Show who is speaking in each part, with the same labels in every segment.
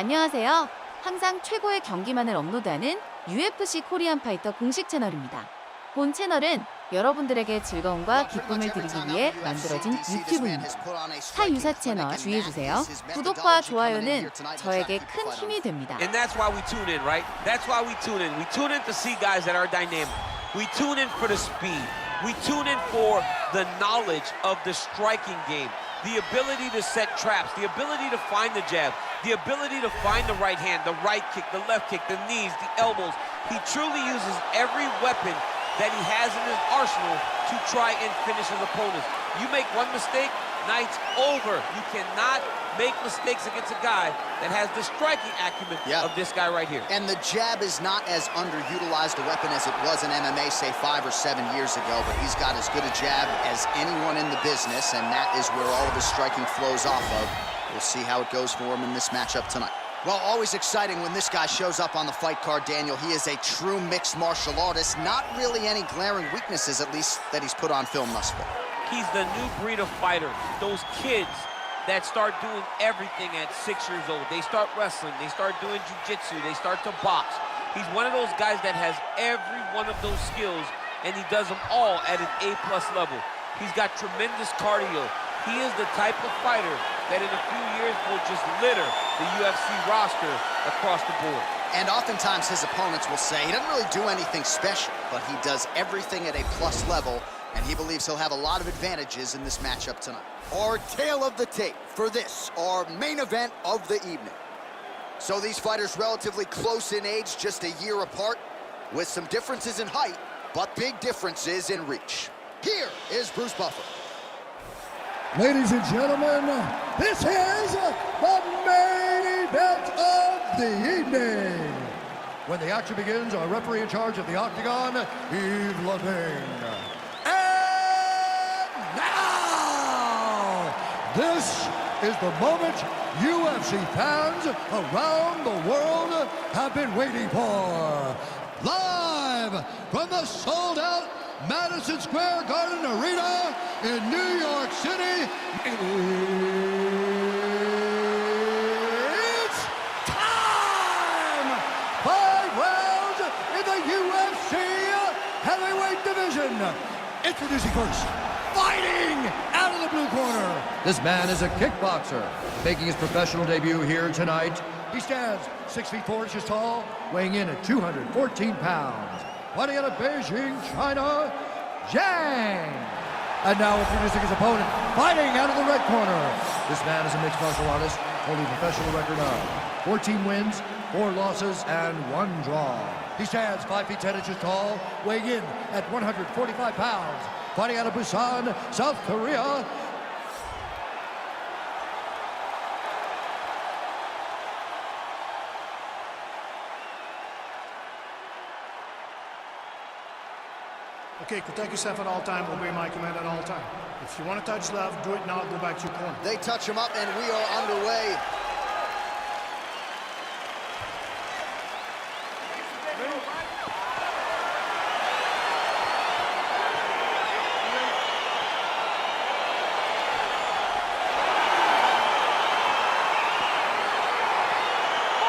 Speaker 1: 안녕하세요. 항상 최고의 경기만을 업로드하는 UFC 코리안파이터 공식 채널입니다. 본 채널은 여러분들에게 즐거움과 기쁨을 드리기 위해 만들어진 유튜브입니다. 사유사 채널 주의해주세요. 구독과 좋아요는 저에게 큰 힘이 됩니다.
Speaker 2: And that's why we tune in, right? That's why we tune in. We tune in to see guys that are dynamic. We tune in for the speed. We tune in for the knowledge of the striking game. The ability to set traps, the ability to find the jab, the ability to find the right hand, the right kick, the left kick, the knees, the elbows. He truly uses every weapon that he has in his arsenal to try and finish his opponents. You make one mistake, night's over. You cannot make mistakes against a guy that has the striking acumen of this guy right here.
Speaker 3: And the jab is not as underutilized a weapon as it was in MMA, say 5 or 7 years ago, but he's got as good a jab as anyone in the business, and that is where all of his striking flows off of. We'll see how it goes for him in this matchup tonight. Well, always exciting when this guy shows up on the fight card, Daniel. He is a true mixed martial artist. Not really any glaring weaknesses, at least, that he's put on film thus far.
Speaker 2: He's the new breed of fighter. Those kids that start doing everything at 6 years old. They start wrestling, they start doing jiu-jitsu, they start to box. He's one of those guys that has every one of those skills, and he does them all at an A+ level. He's got tremendous cardio. He is the type of fighter that in a few years will just litter the UFC roster across the board.
Speaker 3: And oftentimes his opponents will say he doesn't really do anything special, but he does everything at a plus level, and he believes he'll have a lot of advantages in this matchup tonight. Our tale of the tape for this, our main event of the evening. So these fighters relatively close in age, just a year apart, with some differences in height, but big differences in reach. Here is Bruce Buffer.
Speaker 4: Ladies and gentlemen, this is the main event of the evening. When the action begins, our referee in charge of the Octagon, Yves Lavigne. And now, this is the moment UFC fans around the world have been waiting for. Live from the sold-out Madison Square Garden Arena in New York City, it's time! 5 rounds in the UFC heavyweight division. Introducing first, fighting out of the blue corner. This man is a kickboxer, making his professional debut here tonight. He stands 6 feet 4 inches tall, weighing in at 214 pounds. Fighting out of Beijing, China, Zhang. And now introducing his opponent, fighting out of the red corner. This man is a mixed martial artist, holding a professional record of 14 wins, 4 losses, and 1 draw. He stands 5 feet 10 inches tall, weighing in at 145 pounds. Fighting out of Busan, South Korea,
Speaker 5: Okay, protect yourself at all time, obey my command at all time. If you want to touch left, do it now, go back to your corner.
Speaker 3: They touch him up, and we are underway.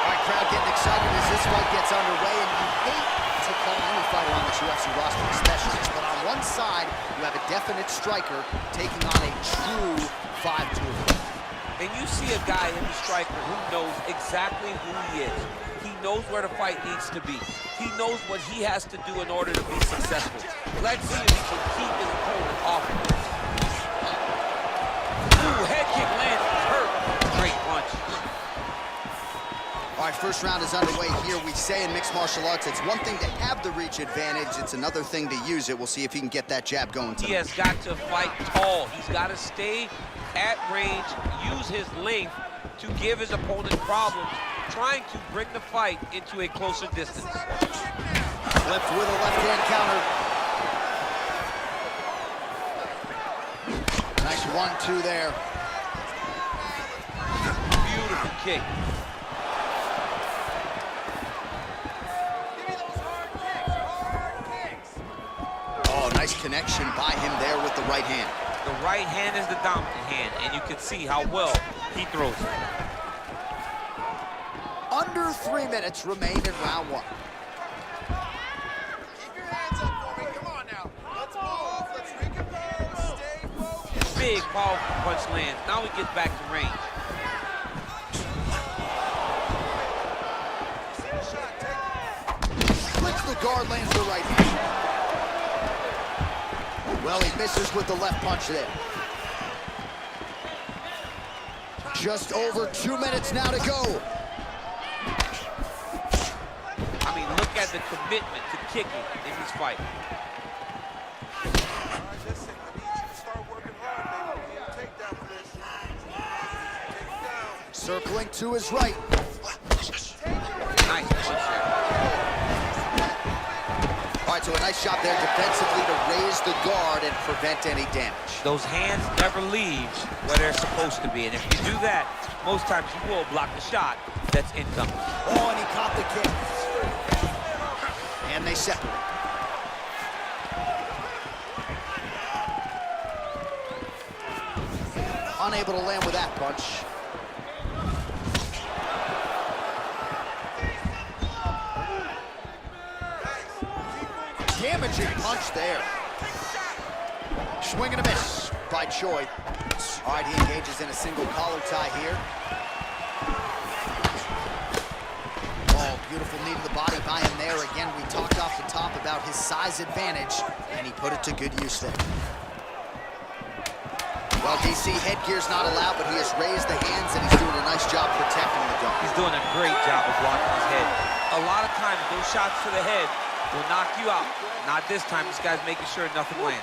Speaker 3: All right, crowd getting excited as this fight gets underway, and you hate to call any fighter on this UFC roster a specialist, but on one side, you have a definite striker taking on a true 5-tool.
Speaker 2: And you see a guy in the striker who knows exactly who he is. He knows where the fight needs to be. He knows what he has to do in order to be successful. Let's see if he can keep his opponent off of it. Ooh, head kick lands, hurt. Great punch.
Speaker 3: All right, first round is underway here. We say in mixed martial arts, it's one thing to have the reach advantage. It's another thing to use it. We'll see if he can get that jab going tonight.
Speaker 2: He has got to fight tall. He's got to stay at range, use his length to give his opponent problems, trying to bring the fight into a closer distance.
Speaker 3: Flipped with a left-hand counter. Nice 1-2 there.
Speaker 2: Beautiful kick.
Speaker 3: Oh, nice connection by him there with the right hand.
Speaker 2: The right hand is the dominant hand, and you can see how well he throws it.
Speaker 3: Under 3 minutes remain in round one.
Speaker 6: Keep your hands up for me. Come on now. Let's move. Let's recompose. Stay focused.
Speaker 2: Big, powerful punch lands. Now he gets back to range.
Speaker 3: Flicks the guard, lands the right hand. Well, he misses with the left punch there. Just over 2 minutes now to go.
Speaker 2: I mean, look at the commitment to kicking in this fight.
Speaker 6: All right, listen. I need you to start working hard, baby. You take that for this. Take it down.
Speaker 3: Circling to his right.
Speaker 2: Nice punch there.
Speaker 3: All right, so a nice shot there defensively to raise the guard and prevent any damage.
Speaker 2: Those hands never leave where they're supposed to be. And if you do that, most times you will block the shot that's incoming.
Speaker 3: Oh, and he caught the kick. And they separate. Unable to land with that punch. Damaging punch there. Swing and a miss by Choi. All right, he engages in a single collar tie here. Oh, beautiful knee to the body by him there. Again, we talked off the top about his size advantage, and he put it to good use there. Well, DC, headgear's not allowed, but he has raised the hands, and he's doing a nice job protecting the dome.
Speaker 2: He's doing a great job of blocking his head. A lot of times, those shots to the head will knock you out. Not this time. This guy's making sure nothing lands.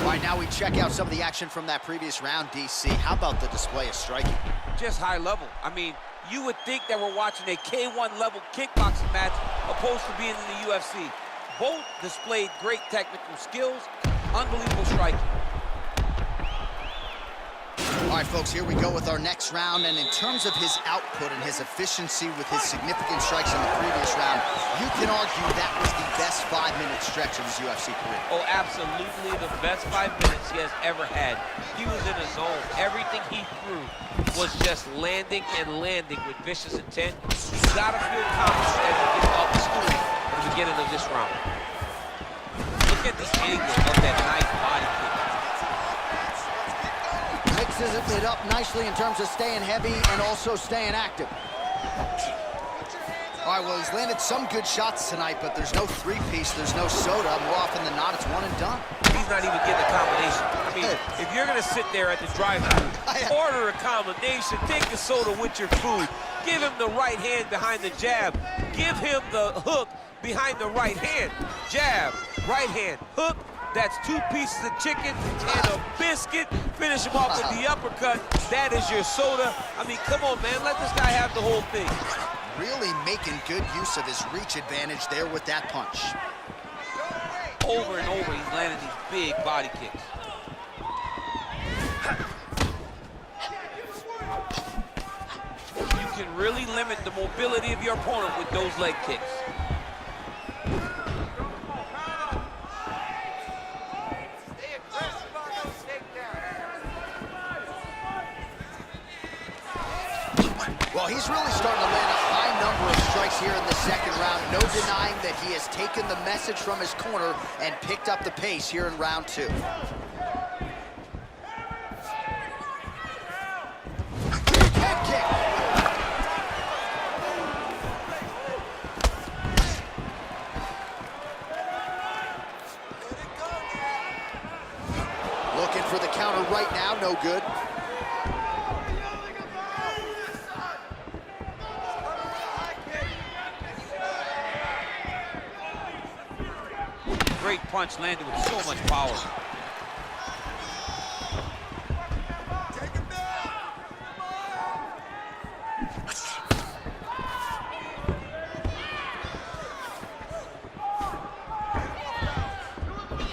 Speaker 3: All right, now we check out some of the action from that previous round, DC. How about the display of striking?
Speaker 2: Just high level. I mean, you would think that we're watching a K1 level kickboxing match opposed to being in the UFC. Both displayed great technical skills, unbelievable striking.
Speaker 3: All right, folks, here we go with our next round. And in terms of his output and his efficiency with his significant strikes in the previous round, you can argue that was the best 5-minute stretch of his UFC career.
Speaker 2: Oh, absolutely the best 5 minutes he has ever had. He was in a zone. Everything he threw was just landing and landing with vicious intent. You gotta feel confident as you get off the stool at the beginning of this round. Look at this angle of that nice body kick.
Speaker 3: Mixes it up nicely in terms of staying heavy and also staying active. All right, well, he's landed some good shots tonight, but there's no three-piece, there's no soda. More often than not, it's one and done.
Speaker 2: He's not even getting a combination. I mean, if you're gonna sit there at the drive-thru, order a combination, take the soda with your food, give him the right hand behind the jab, give him the hook behind the right hand, jab, right hand, hook. That's 2 pieces of chicken and a biscuit. Finish him off with the uppercut. That is your soda. I mean, come on, man. Let this guy have the whole thing.
Speaker 3: Really making good use of his reach advantage there with that punch.
Speaker 2: Over and over, he's landing these big body kicks. You can really limit the mobility of your opponent with those leg kicks.
Speaker 3: Well, he's really starting to land a high number of strikes here in the second round. No denying that he has taken the message from his corner and picked up the pace here in round 2. Head kick. Looking for the counter right now, no good.
Speaker 2: Great punch landed with so much power.
Speaker 6: Take him down.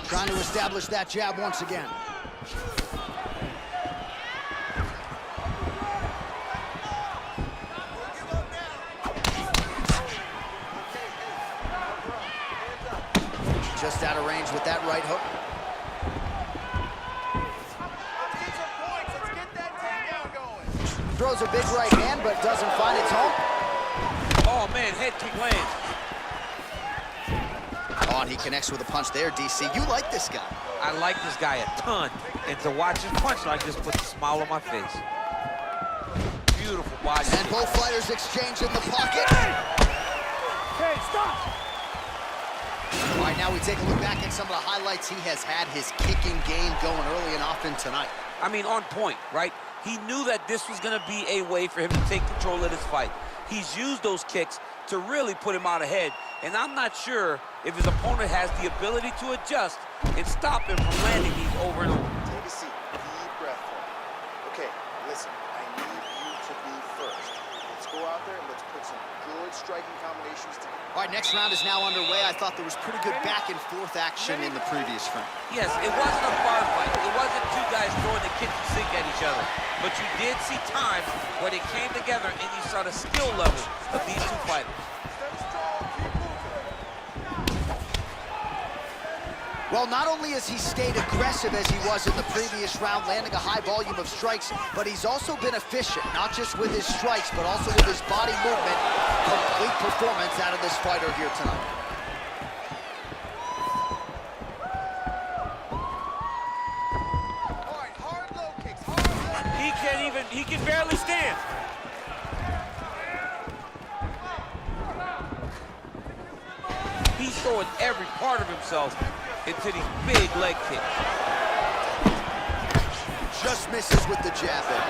Speaker 3: Trying to establish that jab once again. Just out of range with that right hook.
Speaker 6: Let's get some points. Let's get that takedown going.
Speaker 3: Throws a big right hand, but doesn't find its home.
Speaker 2: Oh, man, head kick lands.
Speaker 3: Oh, and he connects with a punch there, DC. You like this guy.
Speaker 2: I like this guy a ton, and to watch him punch like this puts a smile on my face. Beautiful body.
Speaker 3: And both fighters exchange in the pocket.
Speaker 5: Hey, stop!
Speaker 3: All right, now we take a look back at some of the highlights. He has had his kicking game going early and often tonight.
Speaker 2: I mean, on point, right? He knew that this was going to be a way for him to take control of this fight. He's used those kicks to really put him out ahead, and I'm not sure if his opponent has the ability to adjust and stop him from landing these over and over.
Speaker 6: Take a seat. Deep breath for me. Okay, listen. I need you to be first. Let's go out there and let's put some good striking combinations together.
Speaker 3: All right, next round is now underway. I thought there was pretty good back and forth action in the previous round.
Speaker 2: Yes, it wasn't a firefight. It wasn't two guys throwing the kitchen sink at each other. But you did see times where they came together and you saw the skill level of these two fighters.
Speaker 6: Stay strong. Keep moving.
Speaker 3: Well, not only has he stayed aggressive as he was in the previous round, landing a high volume of strikes, but he's also been efficient, not just with his strikes, but also with his body movement. Complete performance out of this fighter here tonight.
Speaker 6: All right, hard low kicks. Hard low.
Speaker 2: He can barely stand. He's throwing every part of himself into these big leg kicks.
Speaker 3: Just misses with the jab there.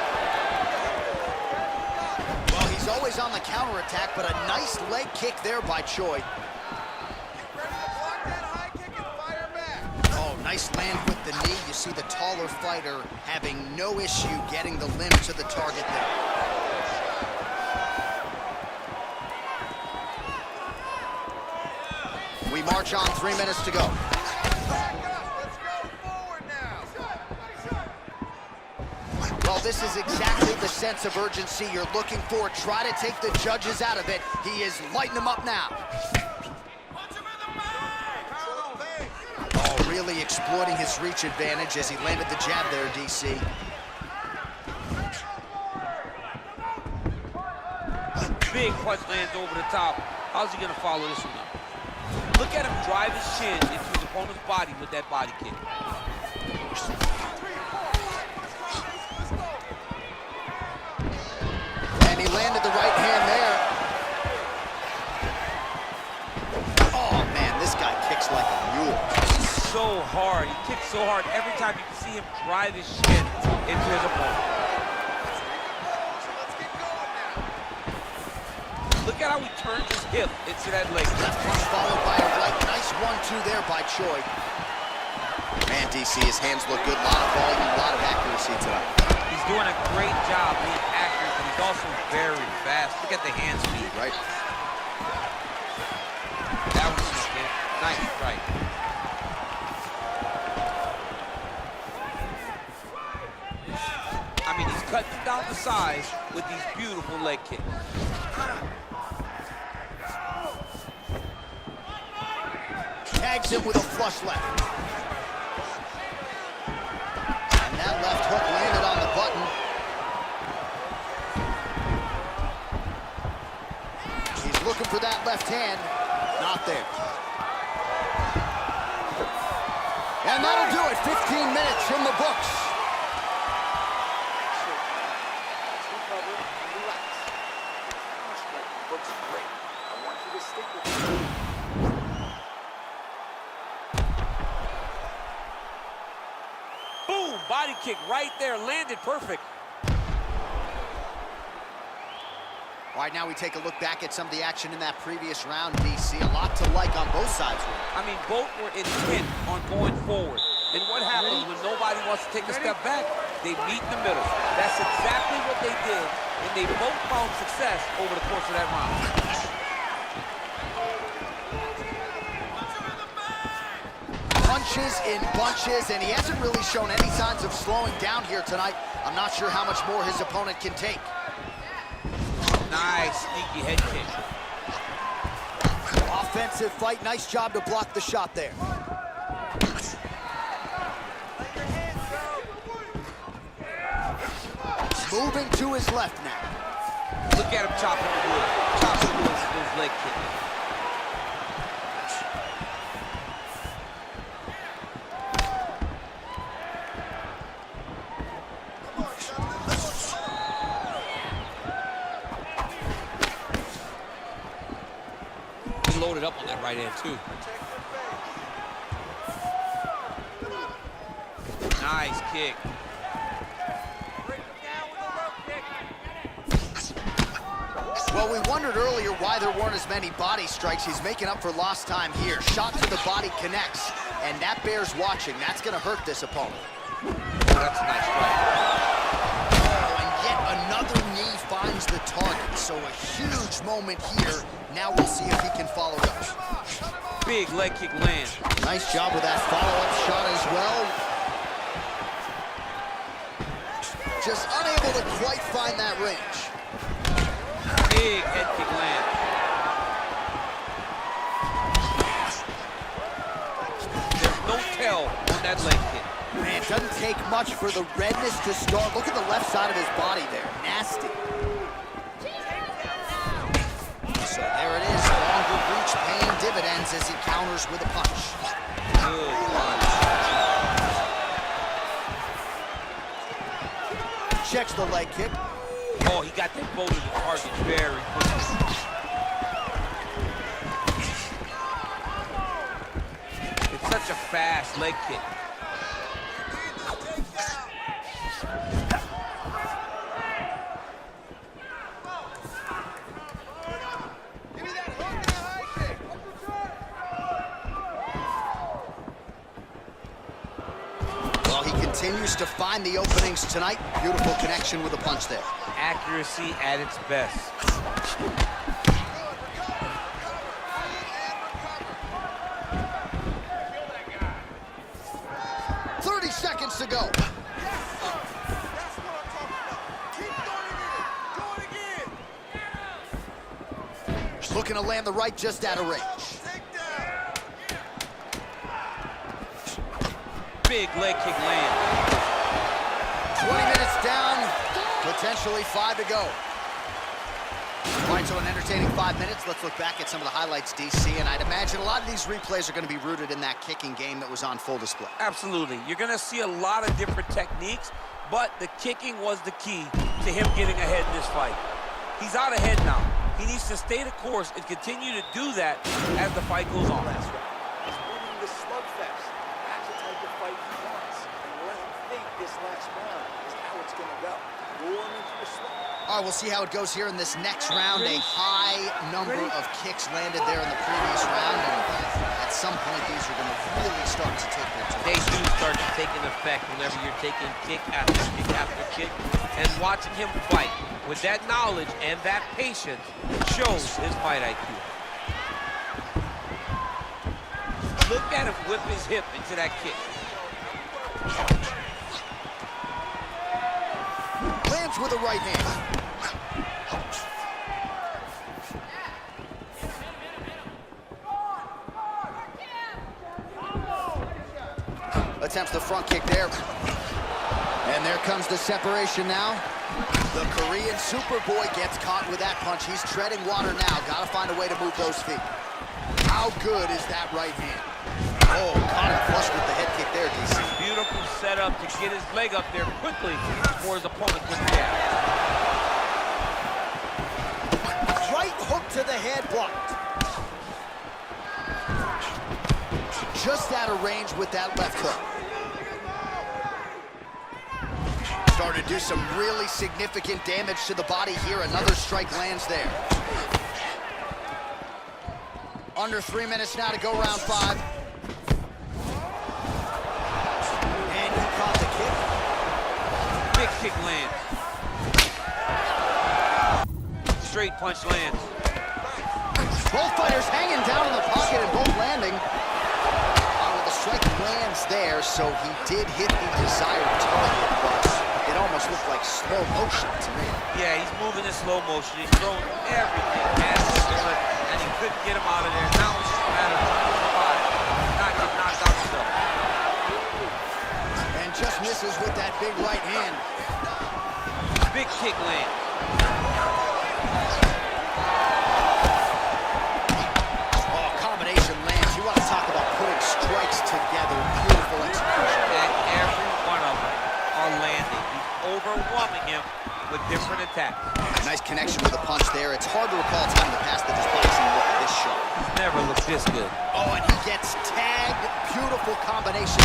Speaker 3: Well, he's always on the counterattack, but a nice leg kick there by Choi.
Speaker 6: Get ready to block that high kick and fire back.
Speaker 3: Oh, nice land with the knee. You see the taller fighter having no issue getting the limb to the target there. We march on, 3 minutes to go.
Speaker 6: Back up. Let's go forward now.
Speaker 3: Well, this is exactly the sense of urgency you're looking for. Try to take the judges out of it. He is lighting them up now.
Speaker 6: Control the pace.
Speaker 3: Oh, really exploiting his reach advantage as he landed the jab there, DC.
Speaker 2: Big punch lands over the top. How's he gonna follow this one up? Look at him drive his chin into his opponent's body with that body kick.
Speaker 3: And he landed the right hand there. Oh, man, this guy kicks like a mule.
Speaker 2: So hard. He kicks so hard every time you can see him drive his chin into his opponent.
Speaker 6: So let's get going now.
Speaker 2: Look at how he turns his hip into that leg.
Speaker 3: Left punch followed by a right. Nice 1-2 there by Choi. Man, DC, his hands look good. A lot of volume, a lot of accuracy tonight.
Speaker 2: He's doing a great job being accurate, but he's also very fast. Look at the hand speed.
Speaker 3: Right?
Speaker 2: That was snuck in. Nice strike. I mean, he's cutting down the size with these beautiful leg kicks.
Speaker 3: Tags him with a flush left. And that left hook landed on the button. He's looking for that left hand. Not there. And that'll do it. 15 minutes in the books.
Speaker 6: Let's recover and relax. Your counter strike looks great. I want you to stick with it.
Speaker 2: Boom! Body kick right there, landed perfect.
Speaker 3: All right, now we take a look back at some of the action in that previous round, DC. A lot to like on both sides.
Speaker 2: I mean, both were intent on going forward. And what happens when nobody wants to take a step back? They meet in the middle. That's exactly what they did, and they both found success over the course of that round.
Speaker 3: Punches in bunches, and he hasn't really shown any signs of slowing down here tonight. I'm not sure how much more his opponent can take.
Speaker 2: Nice, sneaky head kick.
Speaker 3: Offensive fight, nice job to block the shot there. Moving to his left now.
Speaker 2: Look at him chopping the wood. Chopping the wood with those leg kicks. He loaded up on that right hand, too. Nice kick.
Speaker 3: Well, we wondered earlier why there weren't as many body strikes. He's making up for lost time here. Shot to the body connects, and that bears watching. That's going to hurt this opponent.
Speaker 2: Oh, that's a nice strike.
Speaker 3: Oh, and yet another knee finds the target. So a huge moment here. Now we'll see if he can follow it up.
Speaker 2: Big leg kick land.
Speaker 3: Nice job with that follow-up shot as well. Just unable to quite find that range.
Speaker 2: Big head kick land. There's no tell on that leg kick.
Speaker 3: Man, it doesn't take much for the redness to start. Look at the left side of his body there. Nasty. So there it is. Longer reach paying dividends as he counters with a punch.
Speaker 2: Good punch.
Speaker 3: Checks the leg kick.
Speaker 2: Oh, he got that bow to the target very quickly. It's such a fast leg kick.
Speaker 3: Well, he continues to find the openings tonight. Beautiful connection with a punch there.
Speaker 2: Accuracy at its best.
Speaker 3: 30 seconds to go. Looking to land the right just out of range.
Speaker 2: Big leg kick land.
Speaker 3: 20 minutes down, potentially 5 to go. All right, so an entertaining 5 minutes. Let's look back at some of the highlights, DC, and I'd imagine a lot of these replays are going to be rooted in that kicking game that was on full display.
Speaker 2: Absolutely. You're going to see a lot of different techniques, but the kicking was the key to him getting ahead in this fight. He's out ahead now. He needs to stay the course and continue to do that as the fight goes on.
Speaker 7: That's right. He's winning the slugfest. That's the type of fight he wants. And let him think this last round is how it's going to go. Lure him into the slug.
Speaker 3: All right, we'll see how it goes here in this next round. A high number of kicks landed there in the previous round, and at some point, these are going to really start to take their toll.
Speaker 2: They do start to take an effect whenever you're taking kick after kick after kick. And watching him fight with that knowledge and that patience shows his fight IQ. Look at him whip his hip into that kick.
Speaker 3: Lands with a right hand. Attempts the front kick there. And there comes the separation now. The Korean Superboy gets caught with that punch. He's treading water now. Got to find a way to move those feet. How good is that right hand? Oh, caught him flush with the head kick there, DC.
Speaker 2: Beautiful setup to get his leg up there quickly before his opponent can jab.
Speaker 3: Right hook to the head blocked. Just out of range with that left hook. Starting to do some really significant damage to the body here. Another strike lands there. Under 3 minutes now to go round 5. And he caught the kick.
Speaker 2: Big kick lands. Straight punch lands.
Speaker 3: Both fighters hanging down in the pocket and both landing. The strike lands there, so he did hit the desired target, but it almost looked like slow motion to me.
Speaker 2: Yeah, he's moving in slow motion. He's throwing everything past the limit, and he couldn't get him out of there. Now it's just a matter of trying to survive, not get knocked out still.
Speaker 3: And just misses with that big right hand.
Speaker 2: Big kick land.
Speaker 3: Oh, combination lands. You want to talk about putting strikes together. Beautiful execution.
Speaker 2: And every one of them are landing. He's overwhelming him with different attacks.
Speaker 3: Nice connection with a punch there. It's hard to recall a time in the past that his boxing looked this sharp.
Speaker 2: He's never looked this good.
Speaker 3: Oh, and he gets tagged. Beautiful combination.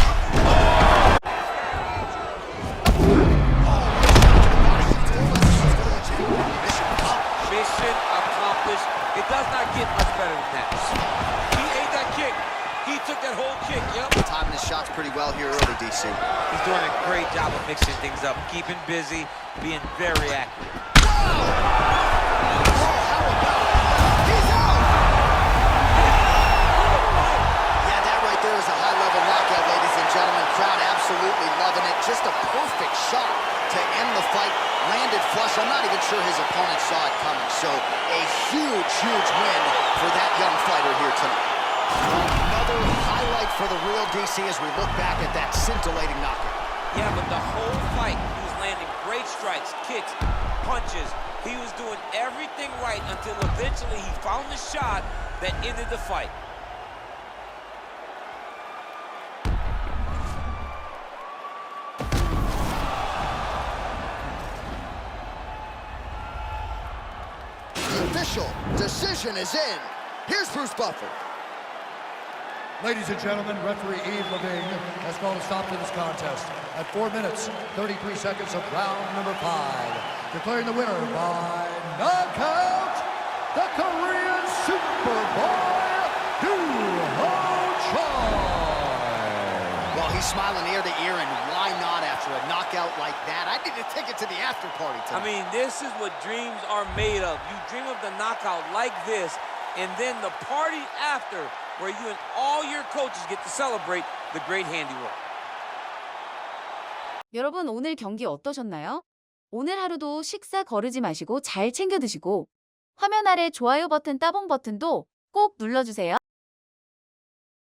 Speaker 2: Mission accomplished. It does not get much better than that. He ate that kick. He took that whole kick, yep.
Speaker 3: Timing his shots pretty well here early, DC.
Speaker 2: He's doing a great job of mixing things up, keeping busy, being very accurate.
Speaker 3: Yeah, that right there is a high-level knockout, ladies and gentlemen. Crowd absolutely loving it. Just a perfect shot to end the fight. Landed flush. I'm not even sure his opponent saw it coming. So a huge, huge win for that young fighter here tonight. Another highlight for the real DC as we look back at that scintillating knockout.
Speaker 2: Yeah, but the whole fight, he was landing great strikes, kicks, punches. He was doing everything right until eventually he found the shot that ended the fight.
Speaker 3: The official decision is in. Here's Bruce Buffer.
Speaker 4: Ladies and gentlemen, referee Yves Levine has called a stop to this contest at 4 minutes, 33 seconds of round number 5. Declaring the winner by knockout, the Korean Superboy,
Speaker 3: Well, he's smiling ear to ear, and why not after a knockout like that? I need a ticket to the after party tonight.
Speaker 2: I mean, this is what dreams are made of. You dream of the knockout like this, and then the party after, where you and all your coaches get to celebrate the great handiwork.
Speaker 1: 여러분 오늘 경기 어떠셨나요? 오늘 하루도 식사 거르지 마시고 잘 챙겨 드시고 화면 아래 좋아요 버튼 따봉 버튼도 꼭 눌러주세요.